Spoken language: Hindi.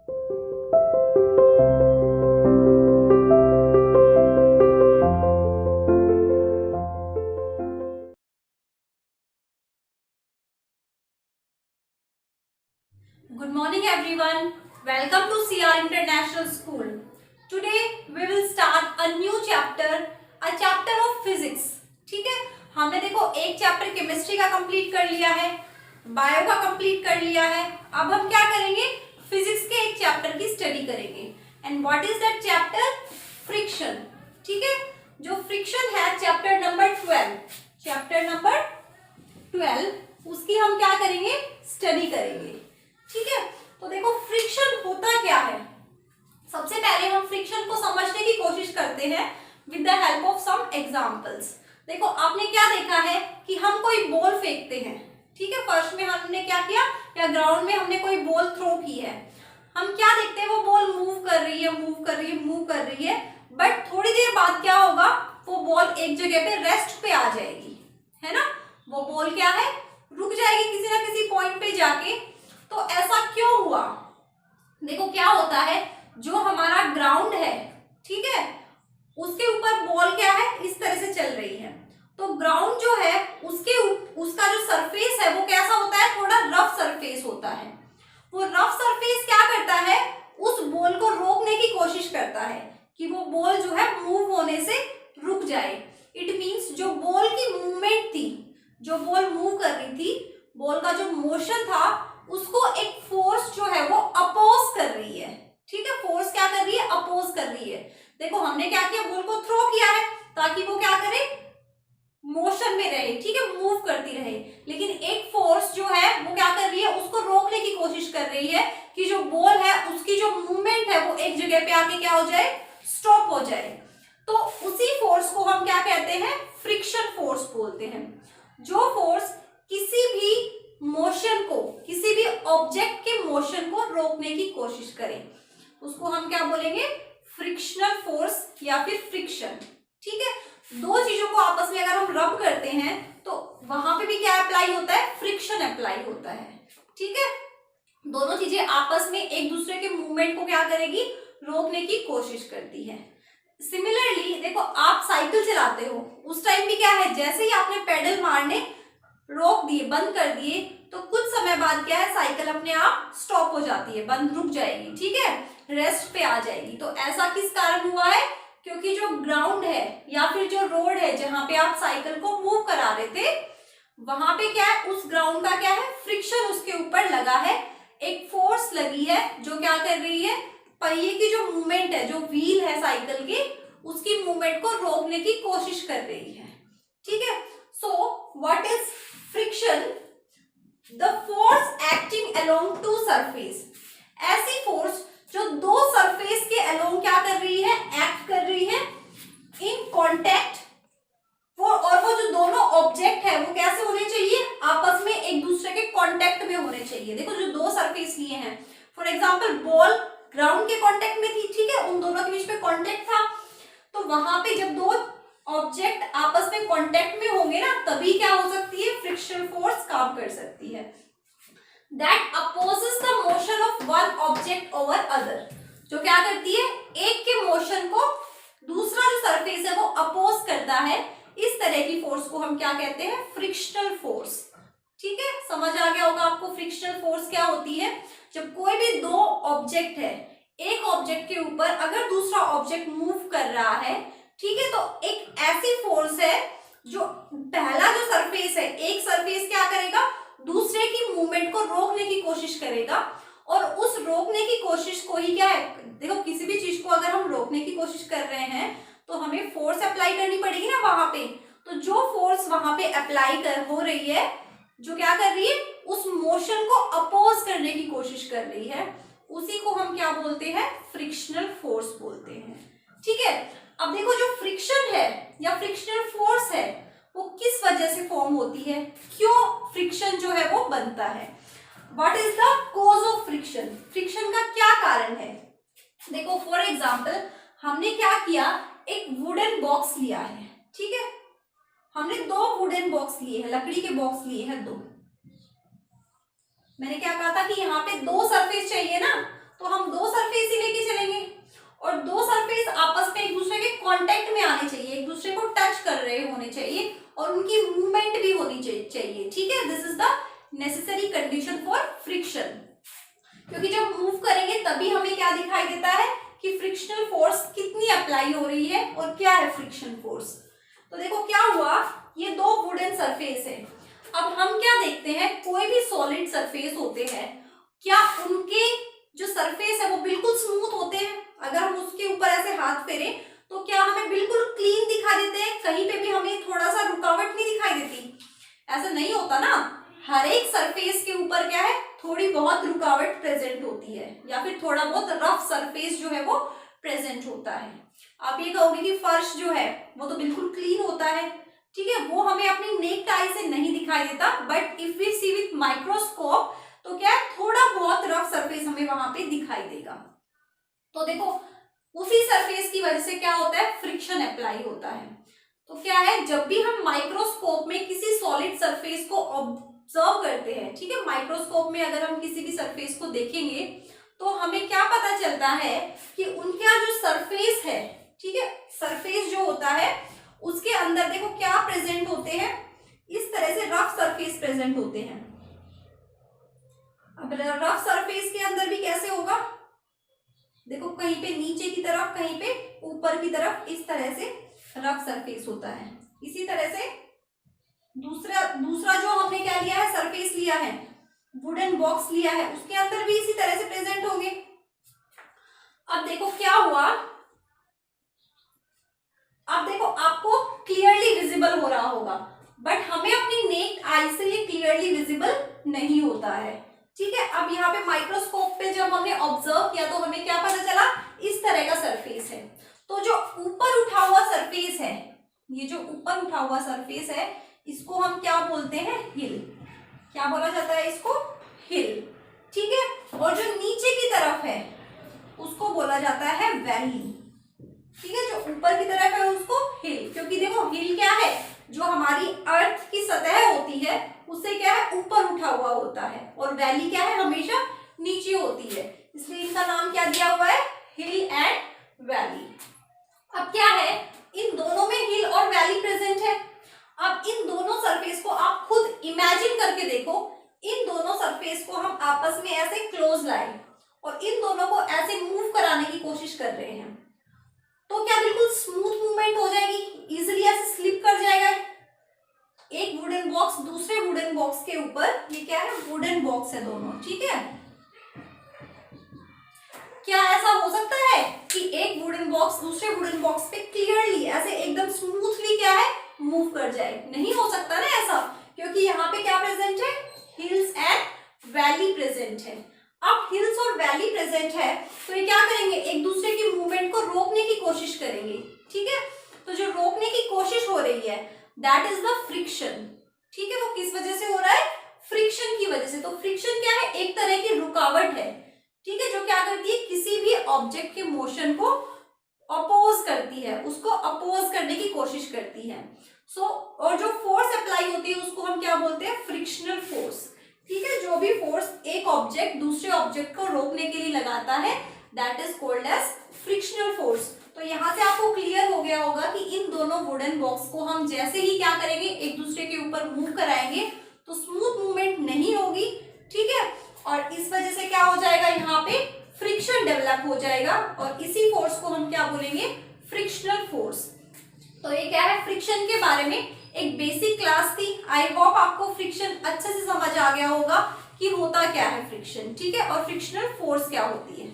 Good morning everyone. Welcome to CR International School. Today we will start a new chapter, a chapter of physics. ठीक है, हमने देखो एक चैप्टर केमिस्ट्री का कंप्लीट कर लिया है, बायो का कंप्लीट कर लिया है. अब हम क्या करेंगे, फिजिक्स के एक चैप्टर की स्टडी करेंगे. And what is that chapter? Friction. ठीक है, जो फ्रिक्शन है चैप्टर नंबर 12, चैप्टर नंबर 12 उसकी हम क्या करेंगे, स्टडी करेंगे. ठीक है, तो देखो फ्रिक्शन होता क्या है. सबसे पहले हम फ्रिक्शन को समझने की कोशिश करते हैं with the help of some examples. देखो आपने क्या देखा है कि हम कोई बॉल फेंकते हैं. ठीक है, फर्स्ट में हमने क्या किया, या ग्राउंड में हमने कोई बॉल थ्रो की है. हम क्या देखते हैं, वो बॉल मूव कर रही है, मूव कर रही है, मूव कर रही है, बट थोड़ी देर बाद क्या होगा, वो बॉल एक जगह पे रेस्ट पे आ जाएगी, है ना. वो बॉल क्या है, रुक जाएगी किसी ना किसी पॉइंट पे जाके. तो ऐसा क्यों हुआ? देखो क्या होता है, जो हमारा ग्राउंड है, ठीक है, उसके ऊपर बॉल क्या है, इस तरह से चल रही है. तो ग्राउंड जो है उसका जो सरफेस है वो कैसा होता है, थोड़ा रफ सरफेस होता है. वो रफ सरफेस क्या करता है, उस बॉल को रोकने की कोशिश करता है कि वो बॉल जो है मूव होने से रुक जाए. इट मींस जो बॉल की मूवमेंट थी, जो बॉल मूव कर रही थी, बॉल का जो मोशन था, उसको एक फोर्स जो है वो अपोज कर रही है. ठीक है, फोर्स क्या कर रही है, अपोज कर रही है. देखो हमने क्या किया, बॉल को थ्रो किया है ताकि वो क्या करे, मोशन में रहे. ठीक है, मूव करती रहे. लेकिन एक फोर्स जो है वो क्या कर रही है, उसको रोकने की कोशिश कर रही है कि जो बॉल है उसकी जो मूवमेंट है वो एक जगह पे आके क्या हो जाए, स्टॉप हो जाए. तो उसी फोर्स को हम क्या कहते हैं, फ्रिक्शन फोर्स बोलते हैं. जो फोर्स किसी भी मोशन को, किसी भी ऑब्जेक्ट के मोशन को रोकने की कोशिश करें, उसको हम क्या बोलेंगे, फ्रिक्शनल फोर्स या फिर फ्रिक्शन. ठीक है, दो चीजों को आपस में अगर हम रब करते हैं तो वहां पे भी क्या अप्लाई होता है, फ्रिक्शन अप्लाई होता है. ठीक है, दोनों चीजें आपस में एक दूसरे के मूवमेंट को क्या करेगी, रोकने की कोशिश करती है. सिमिलरली देखो आप साइकिल चलाते हो, उस टाइम भी क्या है, जैसे ही आपने पेडल मारने रोक दिए, बंद कर दिए, तो कुछ समय बाद क्या है, साइकिल अपने आप स्टॉप हो जाती है, बंद, रुक जाएगी. ठीक है, रेस्ट पे आ जाएगी. तो ऐसा किस कारण हुआ है, क्योंकि जो ग्राउंड है या फिर जो रोड है जहां पे आप साइकिल को मूव करा रहे थे, वहां पे क्या है, उस ग्राउंड का क्या है, फ्रिक्शन उसके ऊपर लगा है. एक फोर्स लगी है जो क्या कर रही है, पहिए की जो मूवमेंट है, जो व्हील है साइकिल की, उसकी मूवमेंट को रोकने की कोशिश कर रही है. ठीक है, so what is friction? The force acting along to surface. ऐसी फोर्स जो दो सरफेस के अलोंग क्या कर रही है, एक्ट कर रही है इन कॉन्टेक्ट. और वो जो दोनों ऑब्जेक्ट है वो कैसे होने चाहिए, आपस में एक दूसरे के कांटेक्ट में होने चाहिए. देखो जो दो सरफेस लिए हैं, फॉर एग्जांपल बॉल ग्राउंड के कांटेक्ट में थी, ठीक है, उन दोनों के बीच में कांटेक्ट था. तो वहां पे जब दो ऑब्जेक्ट आपस में कांटेक्ट में होंगे ना, तभी क्या हो सकती है, फ्रिक्शन फोर्स काम कर सकती है. That opposes the motion of one object over other. जो क्या करती है, एक के मोशन को दूसरा जो सरफेस है वो अपोज करता है. इस तरह की फोर्स को हम क्या कहते हैं, फ्रिक्शनल फोर्स. ठीक है, समझ आ गया होगा आपको फ्रिक्शनल फोर्स क्या होती है. जब कोई भी दो ऑब्जेक्ट है, एक ऑब्जेक्ट के ऊपर अगर दूसरा ऑब्जेक्ट मूव कर रहा है, ठीक है, तो एक ऐसी फोर्स है जो पहला जो सरफेस है, एक सरफेस क्या करेगा, दूसरे की मूवमेंट को रोकने की कोशिश करेगा. और उस रोकने की कोशिश को ही क्या है, देखो किसी भी चीज को अगर हम रोकने की कोशिश कर रहे हैं तो हमें फोर्स अप्लाई करनी पड़ेगी ना वहां पे. तो जो फोर्स वहां पे अप्लाई हो रही है, जो क्या कर रही है, उस मोशन को अपोज करने की कोशिश कर रही है, उसी को हम क्या बोलते हैं, फ्रिक्शनल फोर्स बोलते हैं. ठीक है, अब देखो जो फ्रिक्शन है या फ्रिक्शनल फोर्स है वो किस वजह से फॉर्म होती है, क्यों फ्रिक्शन जो है वो बनता है. What is the cause of friction, friction का क्या कारण है. देखो फॉर एग्जाम्पल हमने क्या किया, एक वुडन बॉक्स लिया है. ठीक है, हमने दो वुडन बॉक्स लिए हैं, लकड़ी के बॉक्स लिए हैं दो. मैंने क्या कहा था कि यहाँ पे दो सरफेस चाहिए ना, तो हम दो सरफेस ही लेके चलेंगे और दो सरफेस आपस में एक दूसरे के कांटेक्ट में आने चाहिए, एक दूसरे को टच कर रहे होने चाहिए और उनकी मूवमेंट भी होनी चाहिए, ठीक है। This is the necessary condition for friction, क्योंकि जब मूव करेंगे तभी हमें क्या दिखाई देता है कि फ्रिक्शनल फोर्स कितनी अप्लाई हो रही है और क्या है फ्रिक्शन फोर्स। तो देखो क्या हुआ, ये दो वुडन सरफेस है। अब हम क्या देखते हैं, कोई भी सॉलिड सरफेस होते हैं, क्या उनके जो सरफेस है वो बिल्कुल स्मूथ होते हैं? अगर हम उसके ऊपर ऐसे हाथ फेरें तो क्या हमें बिल्कुल क्लीन दिखाई देते हैं? कहीं पे भी हमें थोड़ा सा रुकावट नहीं दिखाई देती? ऐसा नहीं होता ना, हर एक सरफेस के ऊपर क्या है, थोड़ी बहुत रुकावट प्रेजेंट होती है या फिर थोड़ा बहुत रफ सरफेस जो है वो प्रेजेंट होता है। आप ये कहोगे कि फर्श जो है वो तो बिल्कुल क्लीन होता है, ठीक है, वो हमें अपनी नेक्ड आई से नहीं दिखाई देता, but if we see with microscope तो क्या है, थोड़ा बहुत रफ सरफेस हमें वहां पे दिखाई देगा। तो देखो उसी सरफेस की वजह से क्या होता है, फ्रिक्शन अप्लाई होता है। तो क्या है, जब भी हम माइक्रोस्कोप में किसी सॉलिड सरफेस को ऑब्जर्व करते हैं, ठीक है, माइक्रोस्कोप में अगर हम किसी भी सरफेस को देखेंगे तो हमें क्या पता चलता है कि उनका जो सरफेस है, ठीक है, सरफेस जो होता है उसके अंदर देखो क्या प्रेजेंट होते हैं, इस तरह से रफ सरफेस प्रेजेंट होते हैं। अब रफ सरफेस के अंदर भी कैसे होगा, देखो कहीं पे नीचे की तरफ, कहीं पे ऊपर की तरफ, इस तरह से रफ सरफेस होता है। इसी तरह से दूसरा जो हमने क्या लिया है, सरफेस लिया है, वुडन बॉक्स लिया है, उसके अंदर भी इसी तरह से प्रेजेंट होंगे। अब देखो क्या हुआ, अब देखो आपको क्लियरली विजिबल हो रहा होगा, बट हमें अपनी नेक्ड आई से ये क्लियरली विजिबल नहीं होता है, ठीक है। अब यहाँ पे माइक्रोस्कोप पे जब हमने ऑब्जर्व किया तो हमें क्या पता चला, इस तरह का सरफेस है। तो जो ऊपर उठा हुआ सरफेस है, ये जो ऊपर उठा हुआ सरफेस है, इसको हम क्या बोलते हैं, हिल। क्या बोला जाता है इसको, हिल, ठीक है। और जो नीचे की तरफ है उसको बोला जाता है वैली, ठीक है। जो ऊपर की तरफ है उसको हिल, क्योंकि देखो हिल क्या है, जो हमारी अर्थ की सतह होती है उससे क्या है, ऊपर उठा हुआ होता है, और वैली क्या है, हमेशा नीचे होती है, इसलिए इनका नाम क्या दिया हुआ है, हिल एंड वैली। अब क्या है, इन दोनों में हिल और वैली प्रेजेंट है। अब इन दोनों सरफेस को आप खुद इमेजिन करके देखो, इन दोनों सरफेस को हम आपस में ऐसे क्लोज लाए और इन दोनों को ऐसे मूव कराने की कोशिश कर रहे हैं, तो क्या बिल्कुल स्मूथ मूवमेंट हो जाएगी, इजीली ऐसे स्लिप कर जाएगा एक वुडन बॉक्स दूसरे वुडन बॉक्स के ऊपर। ये क्या है, वुडन बॉक्स है दोनों, ठीक है। क्या ऐसा हो सकता है कि एक वुडन बॉक्स दूसरे वुडन बॉक्स पे क्लियरली ऐसे एकदम स्मूथली क्या है, मूव कर जाए? नहीं हो सकता ना ऐसा, क्योंकि यहाँ पे क्या प्रेजेंट है, हिल्स एंड वैली प्रेजेंट है। अब हिल्स और वैली प्रेजेंट है तो ये क्या करेंगे, एक दूसरे की मूवमेंट को रोकने की कोशिश करेंगे, ठीक है। तो जो रोकने की कोशिश हो रही है दैट इज द फ्रिक्शन, ठीक है। वो किस वजह से हो रहा है, फ्रिक्शन की वजह से। तो फ्रिक्शन क्या है, एक तरह की रुकावट है, ठीक है, जो क्या करती है, किसी भी ऑब्जेक्ट के मोशन को अपोज करती है, उसको अपोज करने की कोशिश करती है। और जो फोर्स अप्लाई होती है उसको हम क्या बोलते हैं, फ्रिक्शनल फोर्स, ठीक है। जो भी फोर्स एक ऑब्जेक्ट दूसरे ऑब्जेक्ट को रोकने के लिए लगाता है that is called as frictional force. तो यहाँ से आपको क्लियर हो गया होगा कि इन दोनों वुडन बॉक्स को हम जैसे ही क्या करेंगे, एक दूसरे के ऊपर मूव कराएंगे तो स्मूथ मूवमेंट नहीं होगी, ठीक है। और इस वजह से क्या हो जाएगा, यहाँ पे फ्रिक्शन डेवलप हो जाएगा और इसी फोर्स को हम क्या बोलेंगे, फ्रिक्शनल फोर्स। तो ये क्या है, फ्रिक्शन के बारे में एक बेसिक क्लास थी। आई होप आपको फ्रिक्शन अच्छे से समझ आ गया होगा कि होता क्या है फ्रिक्शन, ठीक है, और फ्रिक्शनल फोर्स क्या होती है।